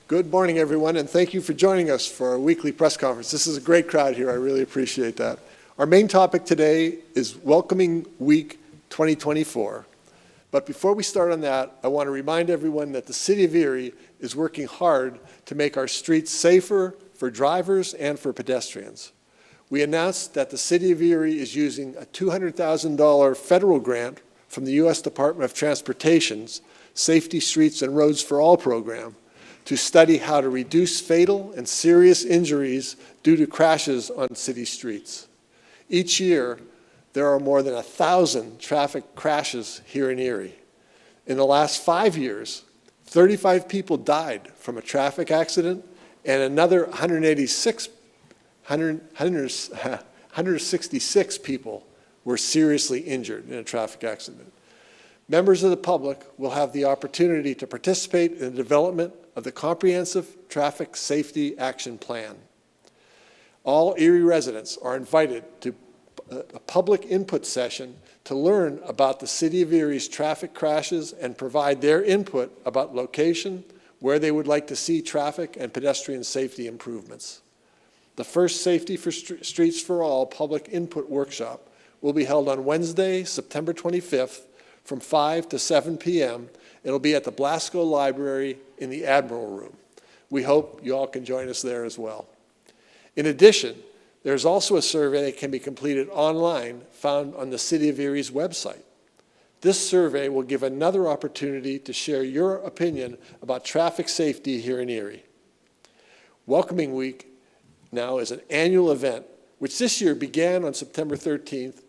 Good morning, everyone, and thank you for joining us for our weekly press conference. This is a great crowd here. I really appreciate that. Our main topic today is Welcoming Week 2024. But before we start on that, I want to remind everyone that the City of Erie is working hard to make our streets safer for drivers and for pedestrians. We announced that the City of Erie is using a $200,000 federal grant from the U.S. Department of Transportation's Safety Streets and Roads for All program to study how to reduce fatal and serious injuries due to crashes on city streets. Each year, there are more than 1,000 traffic crashes here in Erie. In the last 5 years, 35 people died from a traffic accident, and another 166 people were seriously injured in a traffic accident. Members of the public will have the opportunity to participate in the development of the Comprehensive Traffic Safety Action Plan. All Erie residents are invited to a public input session to learn about the City of Erie's traffic crashes and provide their input about location, where they would like to see traffic and pedestrian safety improvements. The first Safety for Streets for All public input workshop will be held on Wednesday, September 25th from 5 to 7 p.m. It'll be at the Blasco Library in the Admiral Room. We hope you all can join us there as well. In addition, there's also a survey that can be completed online found on the City of Erie's website. This survey will give another opportunity to share your opinion about traffic safety here in Erie. Welcoming Week now is an annual event, which this year began on September 13th.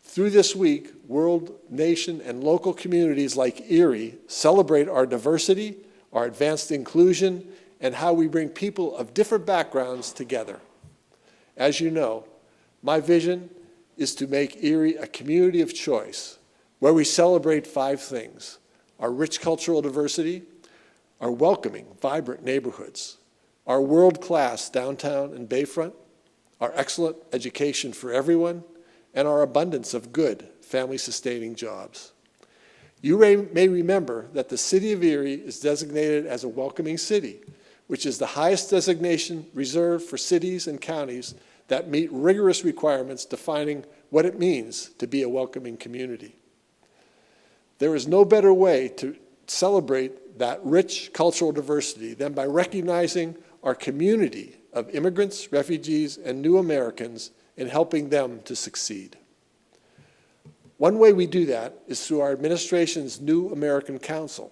Through this week, world, nation, and local communities like Erie celebrate our diversity, our advanced inclusion, and how we bring people of different backgrounds together. As you know, my vision is to make Erie a community of choice, where we celebrate 5 things: our rich cultural diversity, our welcoming, vibrant neighborhoods, our world-class downtown and bayfront, our excellent education for everyone, and our abundance of good, family-sustaining jobs. You may remember that the City of Erie is designated as a welcoming city, which is the highest designation reserved for cities and counties that meet rigorous requirements defining what it means to be a welcoming community. There is no better way to celebrate that rich cultural diversity than by recognizing our community of immigrants, refugees, and new Americans and helping them to succeed. One way we do that is through our administration's New American Council,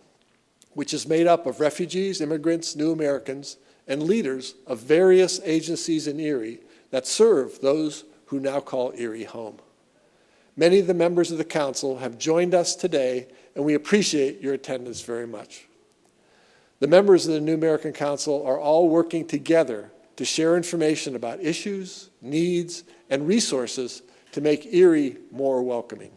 which is made up of refugees, immigrants, new Americans, and leaders of various agencies in Erie that serve those who now call Erie home. Many of the members of the council have joined us today, and we appreciate your attendance very much. The members of the New American Council are all working together to share information about issues, needs, and resources to make Erie more welcoming.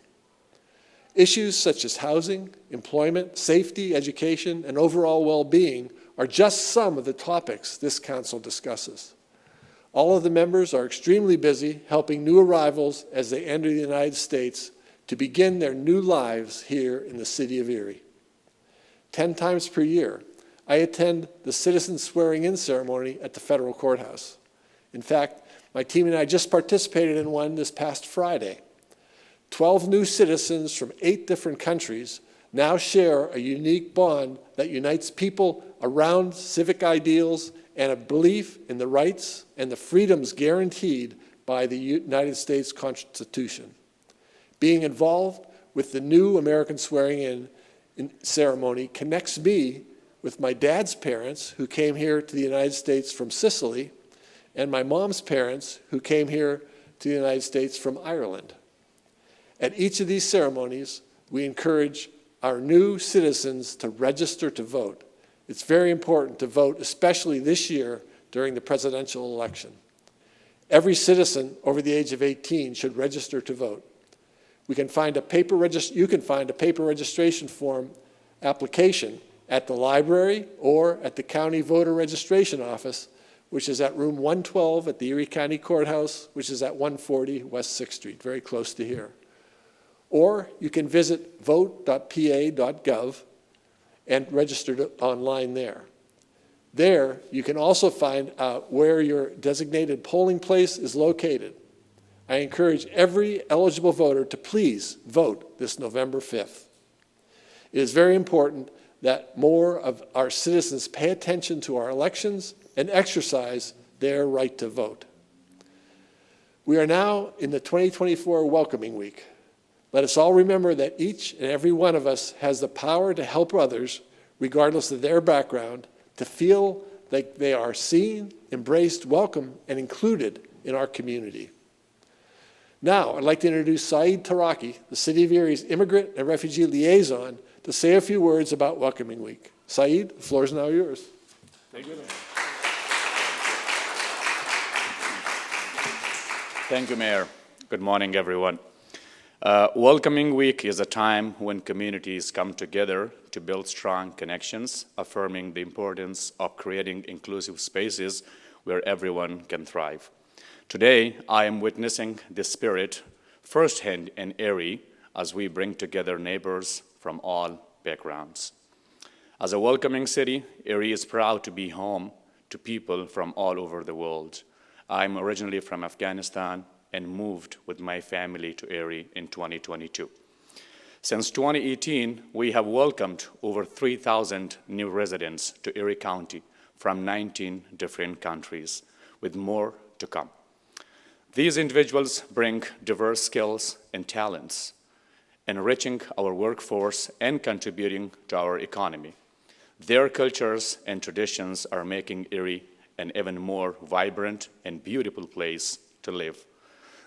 Issues such as housing, employment, safety, education, and overall well-being are just some of the topics this council discusses. All of the members are extremely busy helping new arrivals as they enter the United States to begin their new lives here in the City of Erie. 10 times per year, I attend the citizen swearing-in ceremony at the federal courthouse. In fact, my team and I just participated in one this past Friday. 12 new citizens from 8 different countries now share a unique bond that unites people around civic ideals and a belief in the rights and the freedoms guaranteed by the United States Constitution. Being involved with the New American Swearing-In ceremony connects me with my dad's parents, who came here to the United States from Sicily, and my mom's parents, who came here to the United States from Ireland. At each of these ceremonies, we encourage our new citizens to register to vote. It's very important to vote, especially this year during the presidential election. Every citizen over the age of 18 should register to vote. You can find a paper registration form application at the library or at the county voter registration office, which is at room 112 at the Erie County Courthouse, which is at 140 West 6th Street, very close to here. Or you can visit vote.pa.gov and register online there. There, you can also find out where your designated polling place is located. I encourage every eligible voter to please vote this November 5th. It is very important that more of our citizens pay attention to our elections and exercise their right to vote. We are now in the 2024 Welcoming Week. Let us all remember that each and every one of us has the power to help others, regardless of their background, to feel like they are seen, embraced, welcome, and included in our community. Now, I'd like to introduce Saeed Taraki, the City of Erie's Immigrant and Refugee Liaison, to say a few words about Welcoming Week. Saeed, the floor is now yours. Thank you. Thank you, Mayor. Good morning, everyone. Welcoming Week is a time when communities come together to build strong connections, affirming the importance of creating inclusive spaces where everyone can thrive. Today, I am witnessing this spirit firsthand in Erie as we bring together neighbors from all backgrounds. As a welcoming city, Erie is proud to be home to people from all over the world. I'm originally from Afghanistan and moved with my family to Erie in 2022. Since 2018, we have welcomed over 3,000 new residents to Erie County from 19 different countries, with more to come. These individuals bring diverse skills and talents, enriching our workforce and contributing to our economy. Their cultures and traditions are making Erie an even more vibrant and beautiful place to live.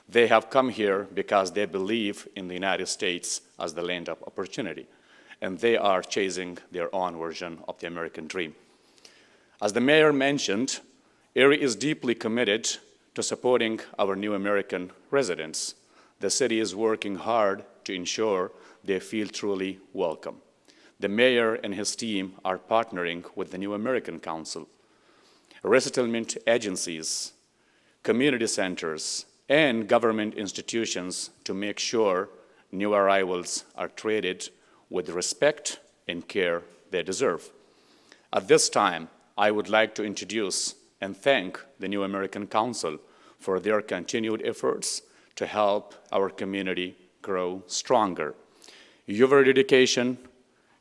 They have come here because they believe in the United States as the land of opportunity, and they are chasing their own version of the American dream. As the mayor mentioned, Erie is deeply committed to supporting our new American residents. The city is working hard to ensure they feel truly welcome. The mayor and his team are partnering with the New American Council, resettlement agencies, community centers, and government institutions to make sure new arrivals are treated with respect and care they deserve. At this time, I would like to introduce and thank the New American Council for their continued efforts to help our community grow stronger. Your dedication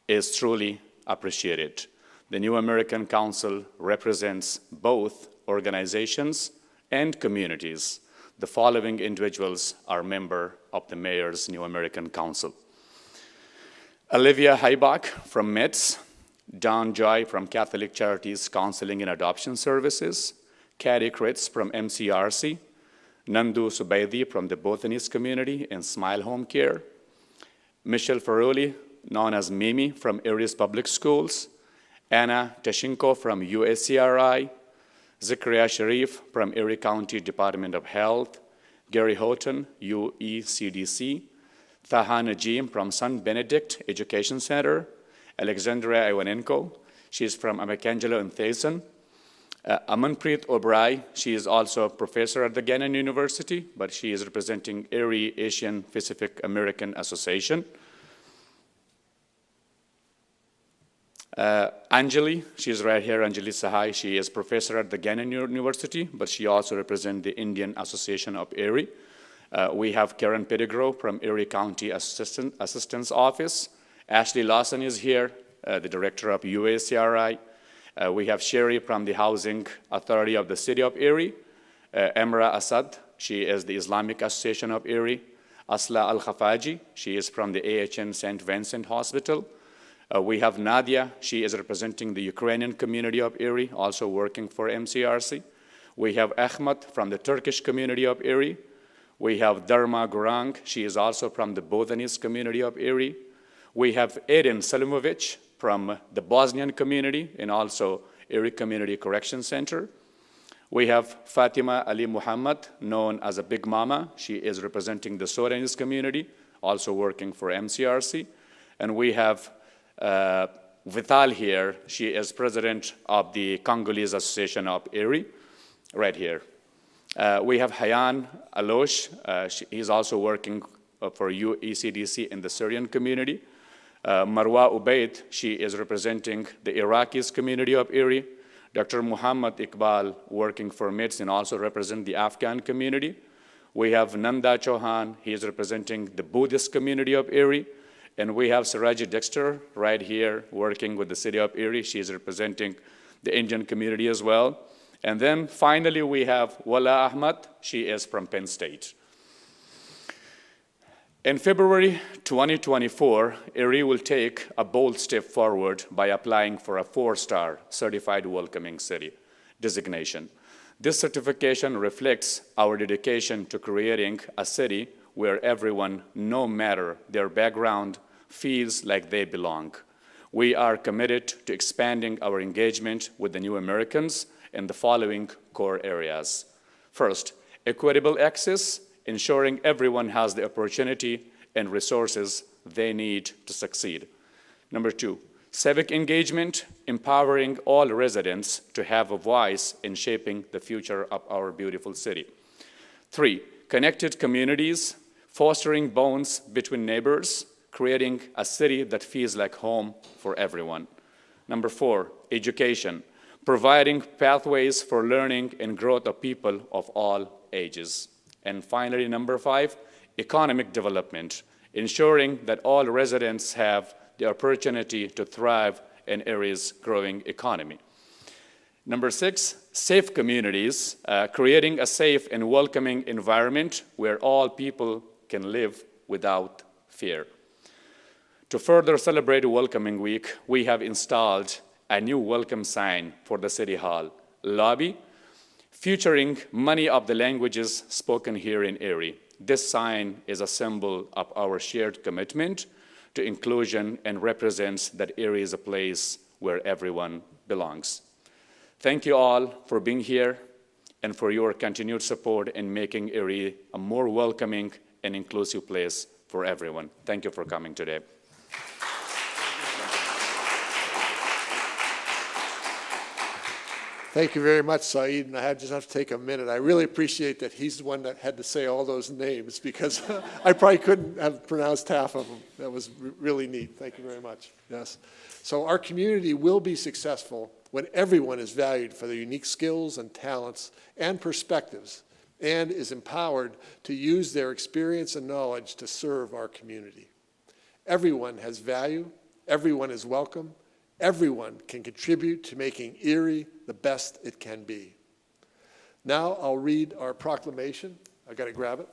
is truly appreciated. The New American Council represents both organizations and communities. The following individuals are members of the Mayor's New American Council: Olivia Heibach from METS, Don Joy from Catholic Charities Counseling and Adoption Services, Kathy Kritz from MCRC, Nandu Subaidi from the Botanist Community and Smile Home Care, Michelle Ferroli, known as Mimi from Erie's Public Schools, Anna Tashinko from USCRI, Zakaria Sharif from Erie County Department of Health, Gary Houghton, UECDC, Taha Najim from St. Benedict Education Center, Alexandria Iwanenko, she's from Amakangelo and Thayson, Amanpreet Obrai, she is also a professor at the Gannon University, but she is representing Erie Asian Pacific American Association. Anjali, she is right here, Anjali Sahai, she is professor at the Gannon University, but she also represents the Indian Association of Erie. We have Karen Pettigrew from Erie County Assistant's Office. Ashley Lawson is here, the director of UACRI. We have Sherry from the Housing Authority of the City of Erie. Emra Asad, she is the Islamic Association of Erie. Asla Al-Khafaji, she is from the AHN St. Vincent Hospital. We have Nadia, she is representing the Ukrainian community of Erie, also working for MCRC. We have Ahmed from the Turkish community of Erie. We have Dharma Gurang, she is also from the Botanist community of Erie. We have Eden Selimovic from the Bosnian community and also Erie Community Correction Center. We have Fatima Ali Muhammad, known as a Big Mama. She is representing the Sudanese community, also working for MCRC. And we have Vital here. She is president of the Congolese Association of Erie, right here. We have Hayan Alosh. He's also working for UECDC in the Syrian community. Marwa Ubaid, she is representing the Iraqis community of Erie. Dr. Muhammad Iqbal, working for MITS and also represent the Afghan community. We have Nanda Chauhan, he is representing the Buddhist community of Erie. And we have Saraji Dexter right here working with the city of Erie. She is representing the Indian community as well. And then finally we have Wala Ahmad, she is from Penn State. In February 2024, Erie will take a bold step forward by applying for a 4-star Certified Welcoming City designation. This certification reflects our dedication to creating a city where everyone, no matter their background, feels like they belong. We are committed to expanding our engagement with the new Americans in the following core areas. First, equitable access, ensuring everyone has the opportunity and resources they need to succeed. Number 2, civic engagement, empowering all residents to have a voice in shaping the future of our beautiful city. 3, connected communities, fostering bonds between neighbors, creating a city that feels like home for everyone. Number 4, education, providing pathways for learning and growth of people of all ages. And finally, number 5, economic development, ensuring that all residents have the opportunity to thrive in Erie's growing economy. Number 6, safe communities, creating a safe and welcoming environment where all people can live without fear. To further celebrate Welcoming Week, we have installed a new welcome sign for the City Hall lobby, featuring many of the languages spoken here in Erie. This sign is a symbol of our shared commitment to inclusion and represents that Erie is a place where everyone belongs. Thank you all for being here and for your continued support in making Erie a more welcoming and inclusive place for everyone. Thank you for coming today. Thank you very much, Saeed, and I just have to take a minute. I really appreciate that he's the one that had to say all those names because I probably couldn't have pronounced half of them. That was really neat. Thank you very much. Yes. So our community will be successful when everyone is valued for their unique skills and talents and perspectives and is empowered to use their experience and knowledge to serve our community. Everyone has value, everyone is welcome, everyone can contribute to making Erie the best it can be. Now I'll read our proclamation. I got to grab it.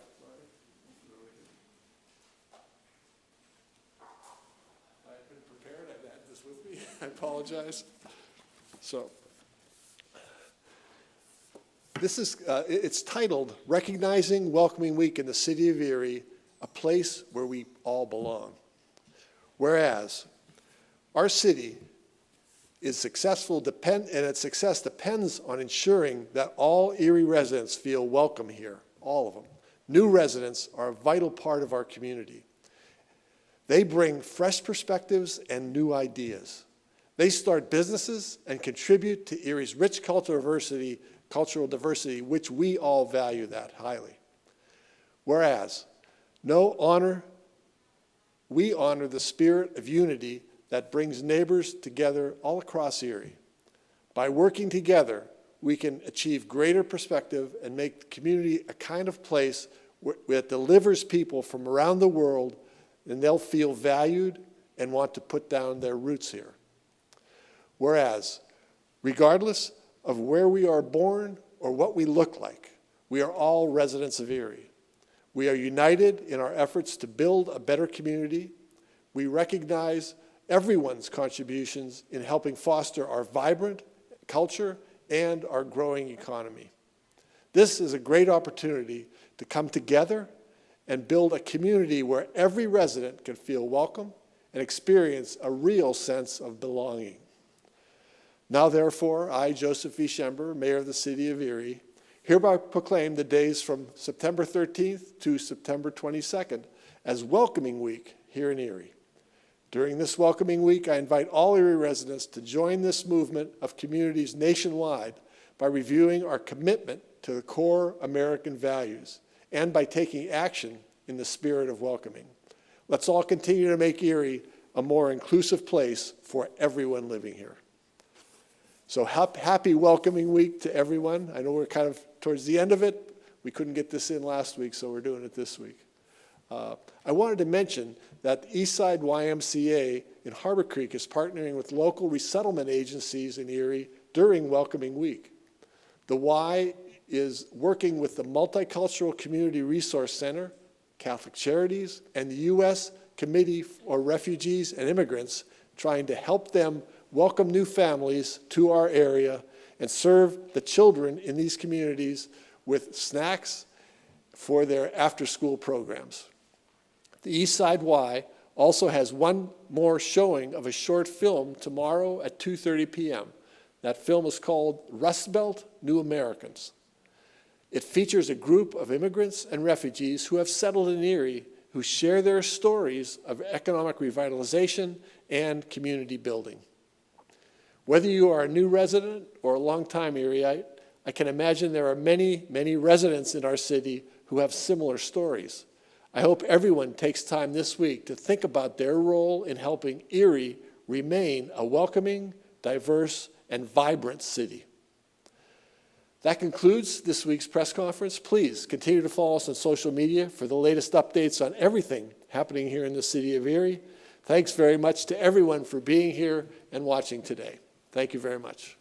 I've been prepared. I've had this with me. I apologize. So this is, it's titled Recognizing Welcoming Week in the City of Erie, a place where we all belong. Whereas our city is successful, and its success depends on ensuring that all Erie residents feel welcome here, all of them. New residents are a vital part of our community. They bring fresh perspectives and new ideas. They start businesses and contribute to Erie's rich cultural diversity, which we all value that highly. Whereas, we honor the spirit of unity that brings neighbors together all across Erie. By working together, we can achieve greater perspective and make the community a kind of place that delivers people from around the world, and they'll feel valued and want to put down their roots here. Whereas, regardless of where we are born or what we look like, we are all residents of Erie. We are united in our efforts to build a better community. We recognize everyone's contributions in helping foster our vibrant culture and our growing economy. This is a great opportunity to come together and build a community where every resident can feel welcome and experience a real sense of belonging. Now, therefore, I, Joseph V. Schember, Mayor of the City of Erie, hereby proclaim the days from September 13th to September 22nd as Welcoming Week here in Erie. During this Welcoming Week, I invite all Erie residents to join this movement of communities nationwide by reviewing our commitment to the core American values and by taking action in the spirit of welcoming. Let's all continue to make Erie a more inclusive place for everyone living here. So happy welcoming week to everyone. I know we're kind of towards the end of it. We couldn't get this in last week, so we're doing it this week. I wanted to mention that the Eastside YMCA in Harbor Creek is partnering with local resettlement agencies in Erie during Welcoming Week. The Y is working with the Multicultural Community Resource Center, Catholic Charities, and the U.S. Committee for Refugees and Immigrants, trying to help them welcome new families to our area and serve the children in these communities with snacks for their after-school programs. The Eastside Y also has one more showing of a short film tomorrow at 2:30 p.m. That film is called Rust Belt New Americans. It features a group of immigrants and refugees who have settled in Erie who share their stories of economic revitalization and community building. Whether you are a new resident or a longtime Erieite, I can imagine there are many, many residents in our city who have similar stories. I hope everyone takes time this week to think about their role in helping Erie remain a welcoming, diverse, and vibrant city. That concludes this week's press conference. Please continue to follow us on social media for the latest updates on everything happening here in the city of Erie. Thanks very much to everyone for being here and watching today. Thank you very much.